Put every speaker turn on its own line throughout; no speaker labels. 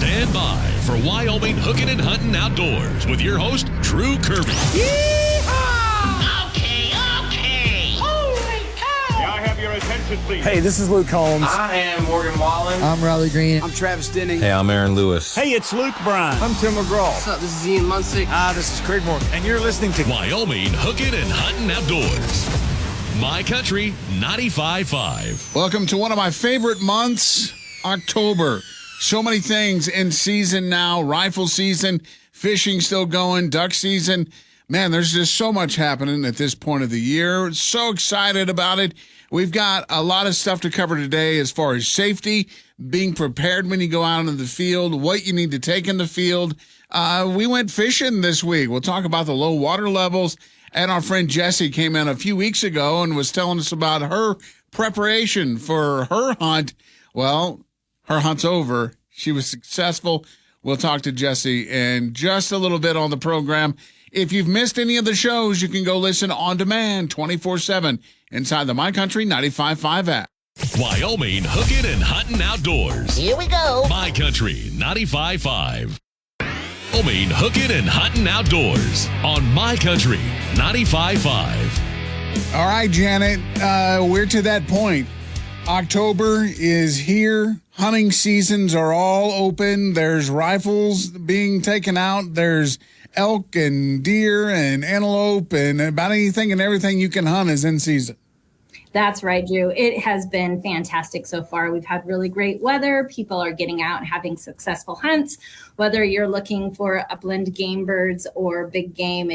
Stand by for Wyoming Hooking and Hunting Outdoors with your host, Drew Kirby.
Yeehaw! Okay. Holy cow!
May I have your attention, please?
Hey, this is Luke Holmes.
I am Morgan Wallen.
I'm Riley Green.
I'm Travis Denning.
Hey, I'm Aaron Lewis.
Hey, it's Luke Bryan.
I'm Tim McGraw.
What's up? This is Ian Munsick.
This is Craig Morgan. And you're listening to
Wyoming Hooking and Hunting Outdoors. My Country 95.5.
Welcome to one of my favorite months, October. So many things in season now. Rifle season, fishing still going, duck season. Man, there's just so much happening at this point of the year. So excited about it. We've got a lot of stuff to cover today as far as safety, being prepared when you go out into the field, what you need to take in the field. We went fishing this week. We'll talk about the low water levels. And our friend Jessie came in a few weeks ago and was telling us about her preparation for her hunt. Well, her hunt's over. She was successful. We'll talk to Jessie in just a little bit on the program. If you've missed any of the shows, you can go listen on demand 24/7 inside the My Country 95.5 app.
Wyoming Hooking and Hunting Outdoors.
Here we go.
My Country 95.5. Wyoming Hooking and Hunting Outdoors on My Country 95.5.
All right, Janet, we're to that point. October is here. Hunting seasons are all open. There's rifles being taken out. There's elk and deer and antelope and about anything and everything you can hunt is in season.
That's right, Drew. It has been fantastic so far. We've had really great weather. People are getting out and having successful hunts. Whether you're looking for upland game birds or big game,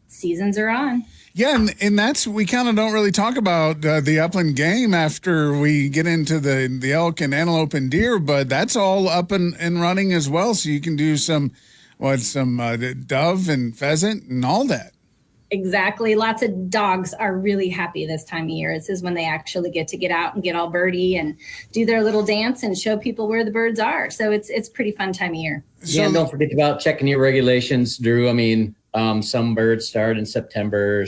seasons are on.
Yeah, and that's, we kind of don't really talk about the upland game after we get into the elk and antelope and deer, but that's all up and running as well. So you can do some dove and pheasant and all that.
Exactly. Lots of dogs are really happy this time of year. This is when they actually get out and get all birdie and do their little dance and show people where the birds are. So it's pretty fun time of year.
Yeah, and don't forget about checking your regulations, Drew. I mean, some birds start in September,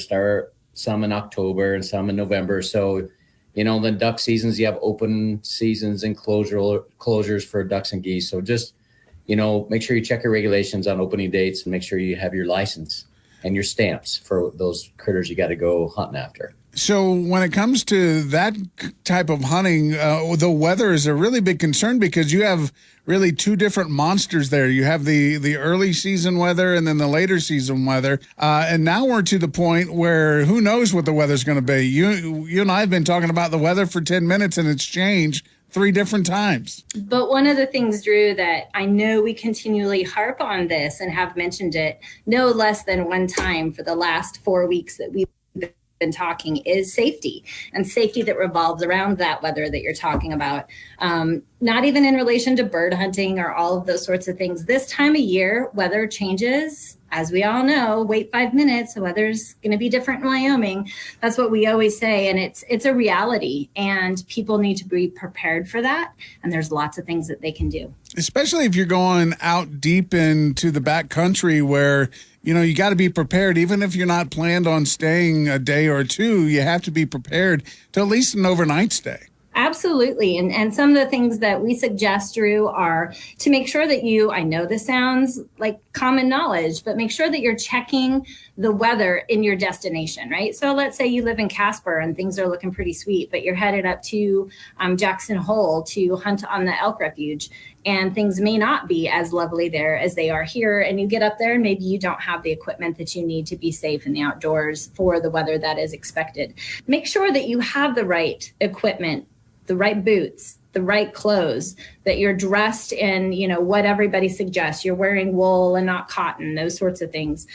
some in October, and some in November. So, the duck seasons, you have open seasons and closures for ducks and geese. So just, make sure you check your regulations on opening dates and make sure you have your license and your stamps for those critters you got to go hunting after.
So when it comes to that type of hunting, the weather is a really big concern because you have really two different monsters there. You have the early season weather and then the later season weather. And now we're to the point where who knows what the weather's going to be. You and I have been talking about the weather for 10 minutes and it's changed 3 different times.
But one of the things, Drew, that I know we continually harp on this and have mentioned it no less than one time for the last 4 weeks that we've been talking is safety, and safety that revolves around that weather that you're talking about. Not even in relation to bird hunting or all of those sorts of things. This time of year, weather changes. As we all know, wait 5 minutes, the weather's going to be different in Wyoming. That's what we always say, and it's a reality, and people need to be prepared for that, and there's lots of things that they can do.
Especially if you're going out deep into the back country where, you got to be prepared. Even if you're not planned on staying a day or two, you have to be prepared to at least an overnight stay.
Absolutely. And some of the things that we suggest, Drew, are to make sure that I know this sounds like common knowledge, but make sure that you're checking the weather in your destination, right? So let's say you live in Casper and things are looking pretty sweet, but you're headed up to Jackson Hole to hunt on the elk refuge, and things may not be as lovely there as they are here. And you get up there and maybe you don't have the equipment that you need to be safe in the outdoors for the weather that is expected. Make sure that you have the right equipment, the right boots, the right clothes, that you're dressed in, what everybody suggests. You're wearing wool and not cotton. Those sorts of things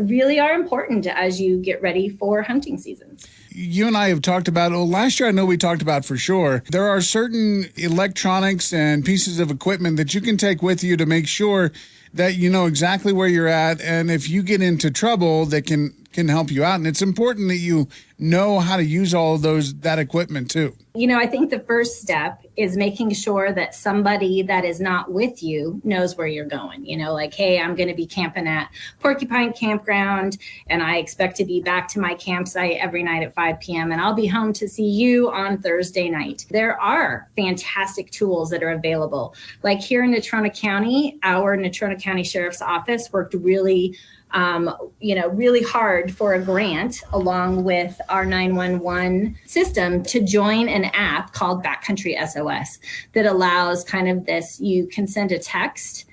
really are important as you get ready for hunting seasons.
You and I have talked about, last year I know we talked about for sure, there are certain electronics and pieces of equipment that you can take with you to make sure that you know exactly where you're at. And if you get into trouble, that can can help you out. And it's important that you know how to use all of that equipment too.
I think the first step is making sure that somebody that is not with you knows where you're going. Like, hey, I'm going to be camping at Porcupine Campground, and I expect to be back to my campsite every night at 5 p.m. and I'll be home to see you on Thursday night. There are fantastic tools that are available. Like here in Natrona County, our Natrona County Sheriff's Office worked really hard for a grant along with our 911 system to join an app called Backcountry SOS that allows kind of this, you can send a text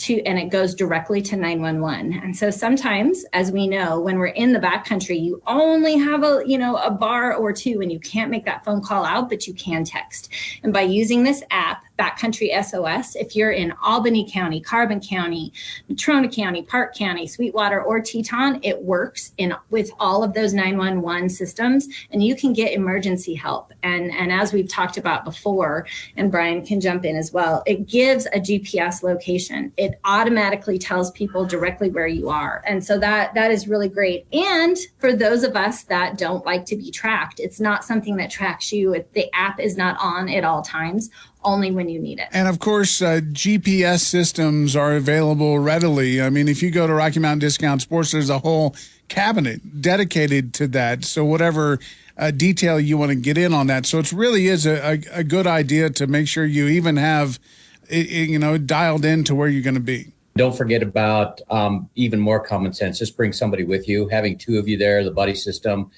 and it goes directly to 911. And so sometimes, as we know, when we're in the backcountry, you only have a bar or two and you can't make that phone call out, but you can text. And by using this app, Backcountry SOS, if you're in Albany County, Carbon County, Natrona County, Park County, Sweetwater, or Teton, it works with all of those 911 systems, and you can get emergency help. And as we've talked about before, and Brian can jump in as well, it gives a GPS location. It automatically tells people directly where you are. And so that is really great. And for those of us that don't like to be tracked, it's not something that tracks you. The app is not on at all times, only when you need it.
And of course, GPS systems are available readily. I mean, if you go to Rocky Mountain Discount Sports, there's a whole cabinet dedicated to that. So whatever detail you want to get in on that. So it really is a good idea to make sure you even have dialed in to where you're going to be.
Don't forget about even more common sense. Just bring somebody with you. Having two of you there, the buddy system,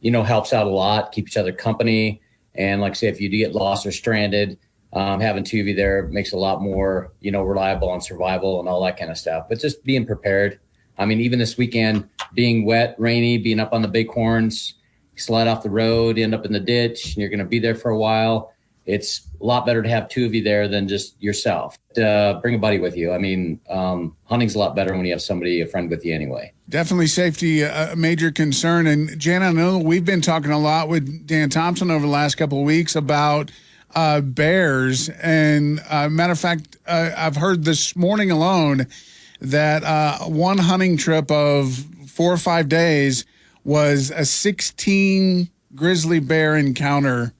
helps out a lot, keep each other company. And like I say, if you do get lost or stranded, having two of you there makes it a lot more, reliable on survival and all that kind of stuff. But just being prepared. I mean, even this weekend, being wet, rainy, being up on the bighorns, slide off the road, end up in the ditch, and you're going to be there for a while. It's a lot better to have two of you there than just yourself. Bring a buddy with you. I mean, hunting's a lot better when you have a friend with you anyway.
Definitely safety, a major concern. And Jan, I know we've been talking a lot with Dan Thompson over the last couple of weeks about bears. And matter of fact, I've heard this morning alone that one hunting trip of 4 or 5 days was a 16 grizzly bear encounter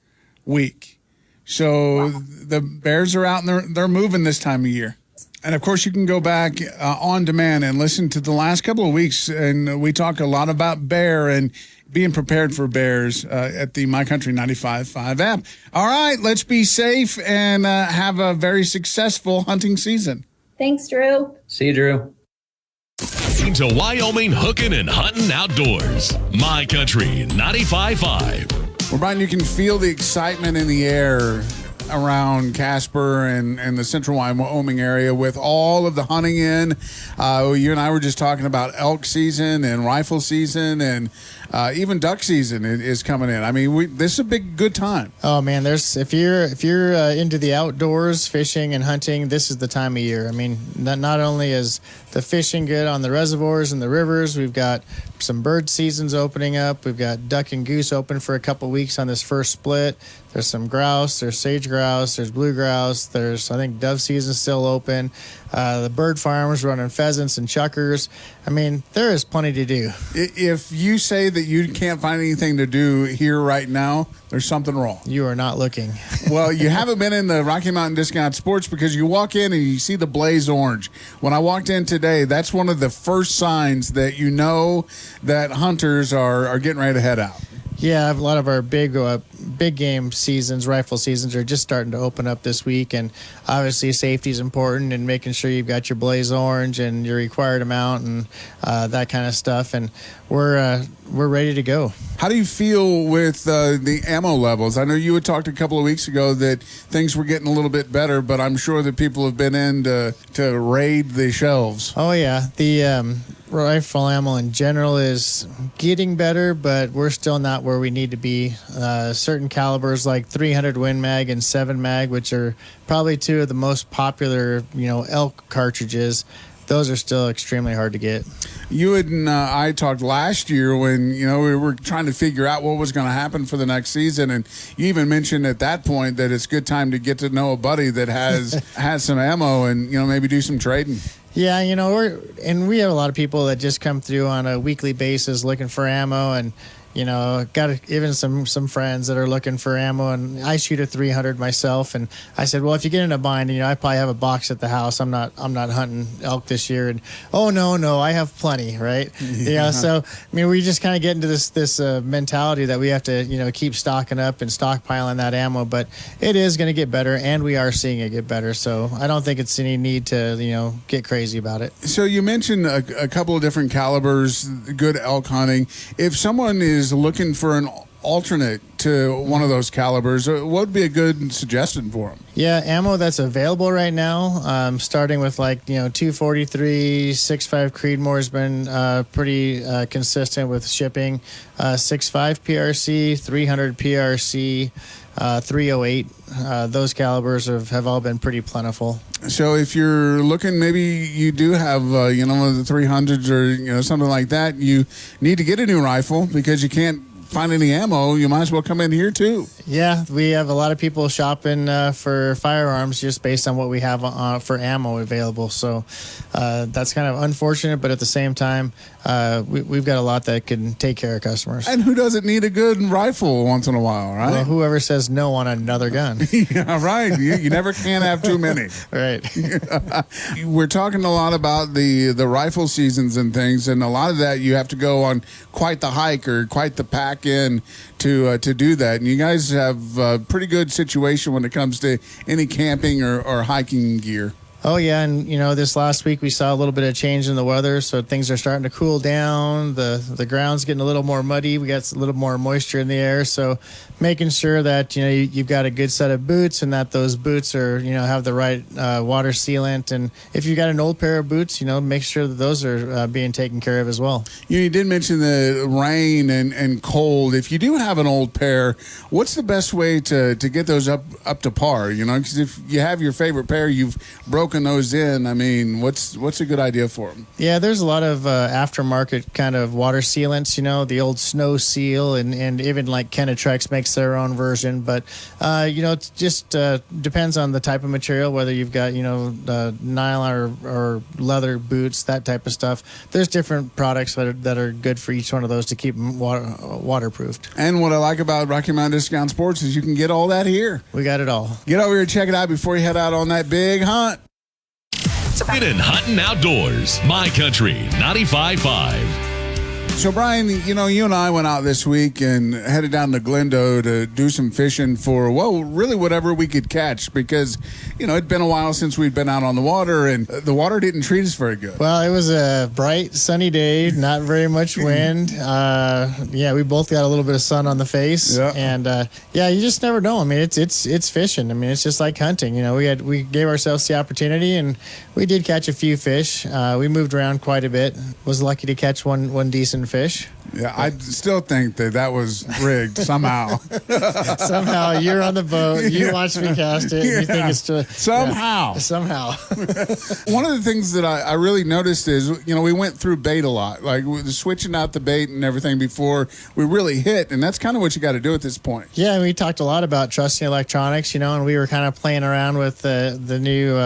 week. So the bears are out and they're moving this time of year. And of course, you can go back on demand and listen to the last couple of weeks. And we talk a lot about bear and being prepared for bears at the My Country 95.5 app. All right, let's be safe and have a very successful hunting season.
Thanks, Drew.
See you, Drew.
To Wyoming hooking and hunting outdoors. My Country 95.5.
Well, Brian, you can feel the excitement in the air around Casper and the central Wyoming area with all of the hunting in. You and I were just talking about elk season and rifle season, and even duck season is coming in. I mean, this is a good time.
Oh man, if you're into the outdoors, fishing and hunting, this is the time of year. I mean, not only is the fishing good on the reservoirs and the rivers, we've got some bird seasons opening up. We've got duck and goose open for a couple weeks on this first split. There's some grouse, there's sage grouse, there's blue grouse, there's, I think, dove season still open. The bird farms running pheasants and chuckers. I mean, there is plenty to do.
If you say that you can't find anything to do here right now, there's something wrong.
You are not looking.
Well, you haven't been in the Rocky Mountain Discount Sports because you walk in and you see the blaze orange. When I walked in today, that's one of the first signs that you know that hunters are getting ready to head out.
Yeah, a lot of our big game seasons, rifle seasons, are just starting to open up this week, and obviously safety is important, and making sure you've got your blaze orange and your required amount and that kind of stuff. And we're ready to go. How
do you feel with the ammo levels? I know you had talked a couple of weeks ago that things were getting a little bit better, but I'm sure that people have been in to raid the shelves.
Oh yeah, the rifle ammo in general is getting better, but we're still not where we need to be. Certain calibers like 300 Win Mag and 7 Mag, which are probably two of the most popular, elk cartridges, those are still extremely hard to get.
You and I talked last year when, we were trying to figure out what was going to happen for the next season. And you even mentioned at that point that it's a good time to get to know a buddy that has some ammo and, maybe do some trading.
Yeah, we have a lot of people that just come through on a weekly basis looking for ammo, and got even some friends that are looking for ammo, and I shoot a 300 myself. And I said, well, if you get in a bind, I probably have a box at the house. I'm not hunting elk this year. And oh no, I have plenty, right? Yeah. So we just kind of get into this mentality that we have to keep stocking up and stockpiling that ammo. But it is going to get better, and we are seeing it get better. So I don't think it's any need to get crazy about it.
So you mentioned a couple of different calibers, good elk hunting. If someone is looking for an alternate to one of those calibers, what would be a good suggestion for them?
Yeah, ammo that's available right now, starting with 243, 6.5 Creedmoor has been pretty consistent with shipping. 6.5 PRC, 300 PRC, 308. Those calibers have all been pretty plentiful.
So if you're looking, maybe you do have, one of the 300s or, something like that, you need to get a new rifle because you can't find any ammo. You might as well come in here too.
Yeah, we have a lot of people shopping for firearms just based on what we have for ammo available. So that's kind of unfortunate, but at the same time, we've got a lot that can take care of customers.
And who doesn't need a good rifle once in a while, right?
Well, whoever says no on another gun.
Yeah, right. You never can have too many.
Right.
We're talking a lot about the rifle seasons and things, and a lot of that you have to go on quite the hike or quite the pack in to do that. And you guys have a pretty good situation when it comes to any camping or hiking gear.
Oh, yeah, and, this last week we saw a little bit of change in the weather, so things are starting to cool down. The ground's getting a little more muddy. We got a little more moisture in the air, so making sure that, you've got a good set of boots and that those boots are, have the right water sealant. And if you've got an old pair of boots, make sure that those are being taken care of as well.
You did mention the rain and cold. If you do have an old pair, what's the best way to get those up to par? Because if you have your favorite pair, you've broken those in. I mean, what's a good idea for them?
Yeah, there's a lot of aftermarket kind of water sealants, the old Snow Seal, and even like Kenetrex makes their own version. But, it just depends on the type of material, whether you've got, nylon or leather boots, that type of stuff. There's different products that are good for each one of those to keep them waterproofed.
And what I like about Rocky Mountain Discount Sports is you can get all that here.
We got it all.
Get over here and check it out before you head out on that big hunt.
Hidden Hunting Outdoors, My Country 95.5.
So, Brian, you and I went out this week and headed down to Glendo to do some fishing for, really whatever we could catch because, it'd been a while since we'd been out on the water and the water didn't treat us very good.
Well, it was a bright, sunny day, not very much wind. We both got a little bit of sun on the face.
Yeah.
And, you just never know. I mean, it's fishing. I mean, it's just like hunting. We gave ourselves the opportunity and we did catch a few fish. We moved around quite a bit. Was lucky to catch one decent fish.
Yeah, I still think that was rigged somehow.
Somehow you're on the boat, you watch me cast it, and you think it's
somehow.
Somehow.
One of the things that I really noticed is, we went through bait a lot, like switching out the bait and everything before we really hit, and that's kind of what you got to do at this point.
Yeah, we talked a lot about trusting electronics, and we were kind of playing around with the new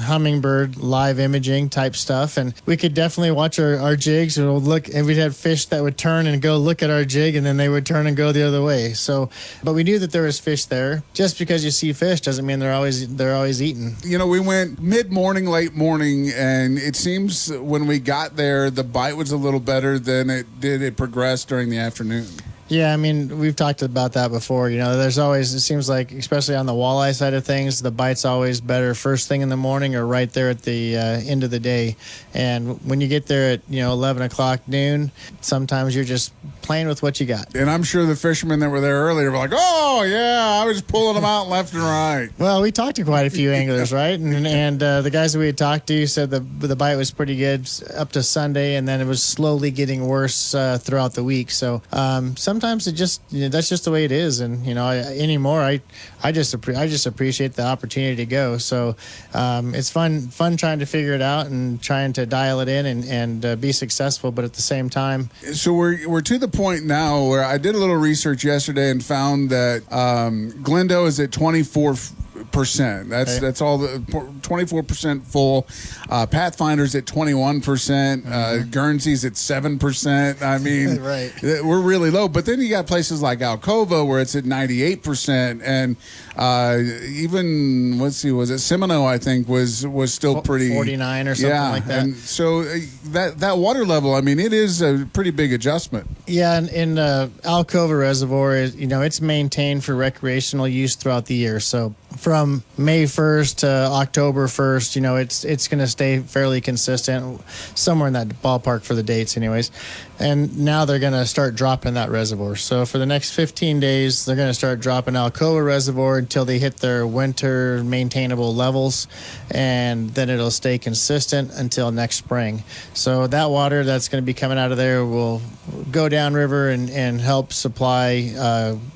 Hummingbird live imaging type stuff, and we could definitely watch our jigs and look, and we'd have fish that would turn and go look at our jig, and then they would turn and go the other way. So, but we knew that there was fish there. Just because you see fish doesn't mean they're always eating.
We went mid-morning, late morning, and it seems when we got there, the bite was a little better than it progressed during the afternoon.
Yeah, I mean, we've talked about that before. There's always, it seems like, especially on the walleye side of things, the bite's always better first thing in the morning or right there at the end of the day. And when you get there at, 11 o'clock noon, sometimes you're just playing with what you got.
And I'm sure the fishermen that were there earlier were like, oh, yeah, I was pulling them out left and right.
Well, we talked to quite a few anglers, right? And the guys that we had talked to said the bite was pretty good up to Sunday, and then it was slowly getting worse throughout the week. So sometimes it just that's just the way it is, and anymore I just appreciate the opportunity to go. So it's fun trying to figure it out and trying to dial it in and be successful, but at the same time.
So we're to the point now where I did a little research yesterday and found that Glendo is at 24% 24%. That's all. The 24% full. Pathfinder's at 21%. Guernsey's at 7%. I mean,
Right.
We're really low. But then you got places like Alcova where it's at 98%, and even was it Seminole? I think was still pretty
49 or something like that.
And so that water level, I mean, it is a pretty big adjustment.
Yeah, and in Alcova Reservoir, it's maintained for recreational use throughout the year. So from May 1st to October 1st, it's going to stay fairly consistent, somewhere in that ballpark for the dates anyways. And now they're going to start dropping that reservoir. So for the next 15 days, they're going to start dropping Alcoa Reservoir until they hit their winter maintainable levels, and then it'll stay consistent until next spring. So that water that's going to be coming out of there will go downriver and help supply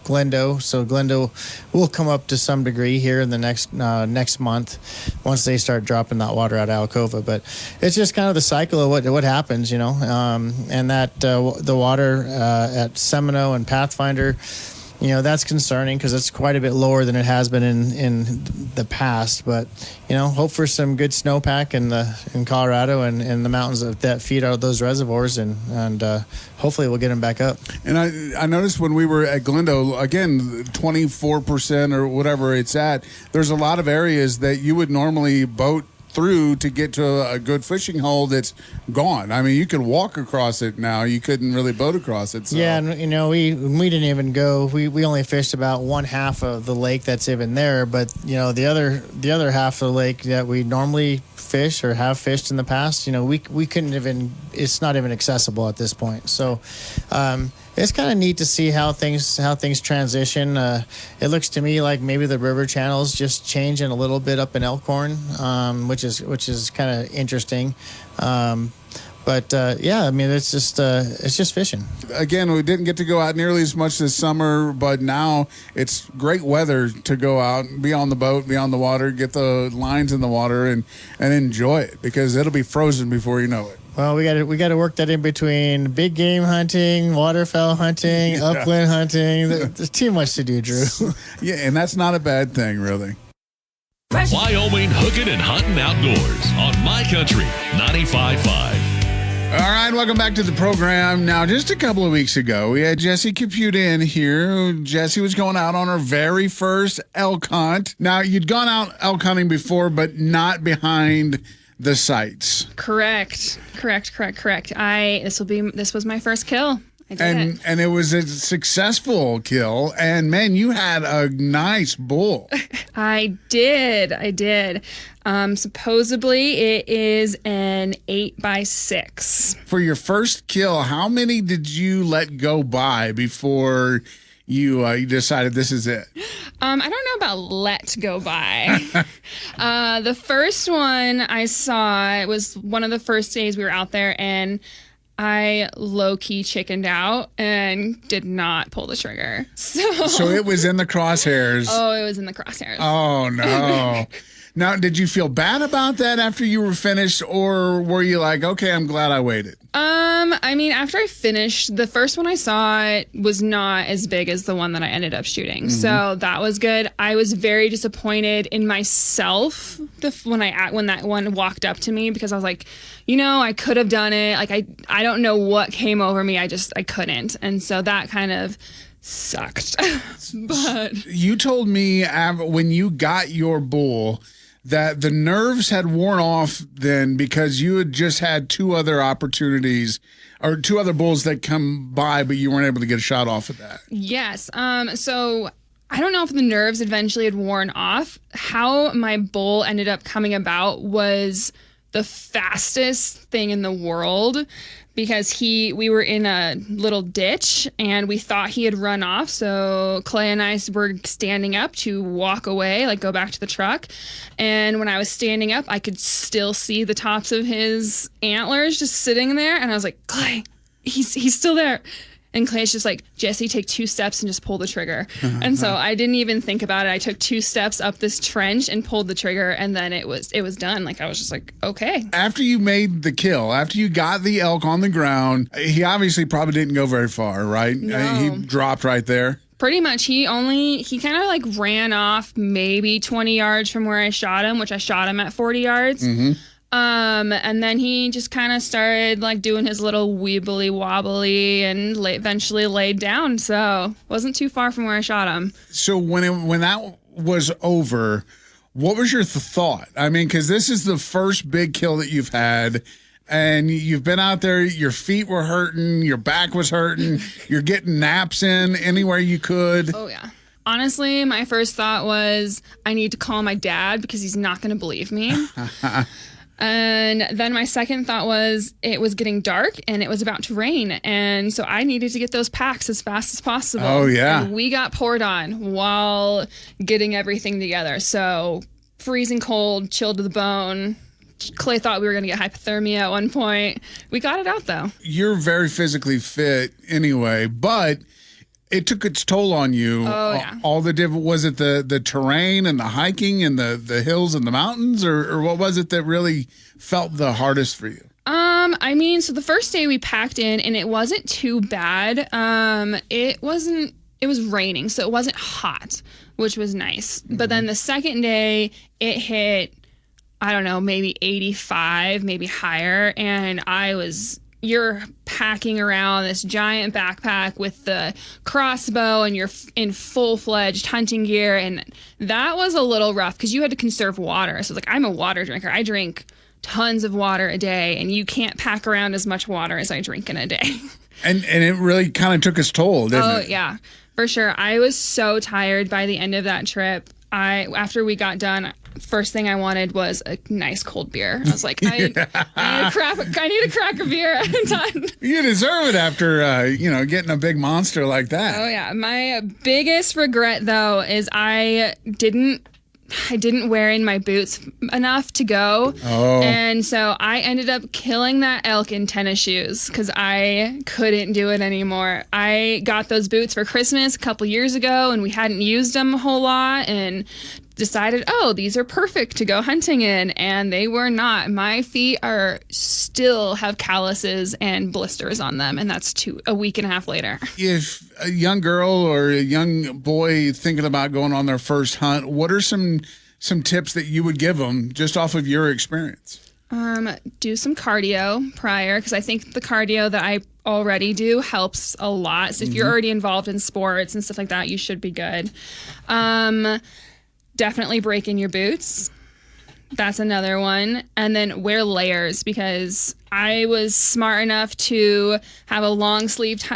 Glendo. So Glendo will come up to some degree here in the next month once they start dropping that water out of Alcova. But it's just kind of the cycle of what happens, and that the water at Seminole and Pathfinder, that's concerning because it's quite a bit lower than it has been in the past. But hope for some good snowpack in Colorado and the mountains that feed out those reservoirs, and hopefully we'll get them back up. And
I noticed when we were at Glendo, again, 24% or whatever it's at, there's a lot of areas that you would normally boat through to get to a good fishing hole that's gone. I mean, you can walk across it now. You couldn't really boat across it. So.
Yeah, and we didn't even go. We only fished about one half of the lake that's even there, but the other half of the lake that we normally fish or have fished in the past, we couldn't even. It's not even accessible at this point. So. It's kind of neat to see how things transition. It looks to me like maybe the river channel's just changing a little bit up in Elkhorn, which is kind of interesting. But I mean, it's just fishing.
Again, we didn't get to go out nearly as much this summer, but now it's great weather to go out, be on the boat, be on the water, get the lines in the water, and enjoy it, because it'll be frozen before you know it.
Well, we got to work that in between big game hunting, waterfowl hunting, upland hunting. There's too much to do, Drew.
Yeah, and that's not a bad thing, really.
Wyoming hooking and hunting outdoors on My Country 95.5.
All right, welcome back to the program. Now, just a couple of weeks ago, we had Jessie Caputa in here. Jessie was going out on her very first elk hunt. Now, you'd gone out elk hunting before, but not behind the sights.
Correct. This was my first kill. I did it.
And it was a successful kill. And man, you had a nice bull.
I did. Supposedly it is an 8x6.
For your first kill, how many did you let go by before you decided this is it?
I don't know about let go by. The first one I saw, it was one of the first days we were out there, and I low-key chickened out and did not pull the trigger. So
it was in the crosshairs.
Oh, it was in the crosshairs.
Oh, no. Now, did you feel bad about that after you were finished, or were you like, okay, I'm glad I waited?
I mean, after I finished, the first one I saw was not as big as the one that I ended up shooting. Mm-hmm. So that was good. I was very disappointed in myself when that one walked up to me, because I was like, I could have done it. Like, I don't know what came over me. I couldn't. And so that kind of sucked. But
you told me when you got your bull that the nerves had worn off then, because you had just had two other opportunities or two other bulls that come by, but you weren't able to get a shot off of that.
Yes. So I don't know if the nerves eventually had worn off. How my bull ended up coming about was the fastest thing in the world, because we were in a little ditch and we thought he had run off. So Clay and I were standing up to walk away, like go back to the truck. And when I was standing up, I could still see the tops of his antlers just sitting there. And I was like, Clay, he's still there. And Clay's just like, Jessie, take 2 steps and just pull the trigger. And so I didn't even think about it. I took 2 steps up this trench and pulled the trigger, and then it was done. Like, I was just like, okay.
After you made the kill, after you got the elk on the ground, he obviously probably didn't go very far, right?
No.
He dropped right there.
Pretty much. He kind of like ran off maybe 20 yards from where I shot him, which I shot him at 40 yards. And then he just kind of started like doing his little weebly wobbly and eventually laid down. So wasn't too far from where I shot him.
So when that was over, what was your thought? I mean, because this is the first big kill that you've had. And you've been out there, your feet were hurting, your back was hurting, you're getting naps in anywhere you could.
Oh, yeah. Honestly, my first thought was, I need to call my dad because he's not going to believe me. And then my second thought was, it was getting dark and it was about to rain. And so I needed to get those packs as fast as possible.
Oh, yeah.
And we got poured on while getting everything together. So freezing cold, chilled to the bone. Clay thought we were going to get hypothermia at one point. We got it out, though.
You're very physically fit anyway, but it took its toll on you.
Oh, yeah.
All the different, was it the terrain and the hiking and the hills and the mountains, or what was it that really felt the hardest for you?
I mean, so the first day we packed in and it wasn't too bad. It was raining, so it wasn't hot, which was nice. But then the second day it hit, I don't know, maybe 85, maybe higher. And you're packing around this giant backpack with the crossbow and you're in full-fledged hunting gear. And that was a little rough because you had to conserve water. So like, I'm a water drinker. I drink tons of water a day and you can't pack around as much water as I drink in a day.
And it really kind of took its toll, didn't it?
Oh, yeah, for sure. I was so tired by the end of that trip. After we got done, first thing I wanted was a nice cold beer. I was like, I need a crack of beer. I'm done.
You deserve it after, getting a big monster like that.
Oh, yeah. My biggest regret, though, is I didn't wear in my boots enough to go.
Oh.
And so I ended up killing that elk in tennis shoes because I couldn't do it anymore. I got those boots for Christmas a couple years ago and we hadn't used them a whole lot and decided, these are perfect to go hunting in. And they were not. My feet still have calluses and blisters on them. And that's a week and a half later.
If a young girl or a young boy thinking about going on their first hunt, what are some tips that you would give them just off of your experience?
Do some cardio prior, because I think the cardio that I already do helps a lot. So if you're already involved in sports and stuff like that, you should be good. Definitely break in your boots. That's another one. And then wear layers, because I was smart enough to have a long sleeved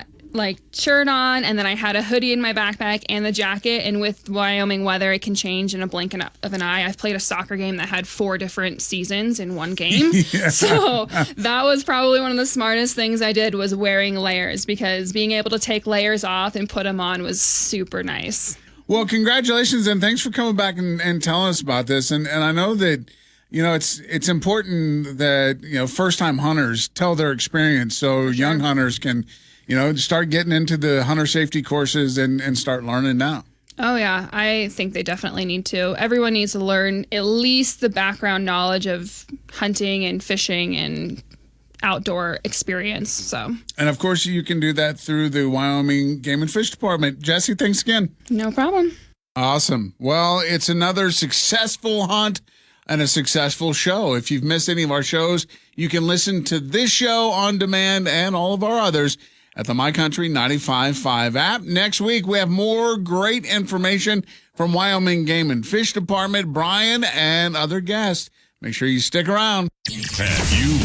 shirt on, and then I had a hoodie in my backpack and the jacket. And with Wyoming weather, it can change in a blink of an eye. I've played a soccer game that had 4 different seasons in one game. Yeah. So that was probably one of the smartest things I did, was wearing layers, because being able to take layers off and put them on was super nice.
Well, congratulations, and thanks for coming back and telling us about this. And I know that, it's important that, first-time hunters tell their experience so young hunters can, start getting into the hunter safety courses and start learning now.
Oh, yeah. I think they definitely need to. Everyone needs to learn at least the background knowledge of hunting and fishing and outdoor experience. So,
and of course you can do that through the Wyoming Game and Fish Department. Jessie, thanks again.
No problem.
Awesome. Well, it's another successful hunt and a successful show. If you've missed any of our shows, you can listen to this show on demand and all of our others at the My Country 95.5 app. Next week, we have more great information from Wyoming Game and Fish Department, Brian, and other guests. Make sure you stick around.
Have you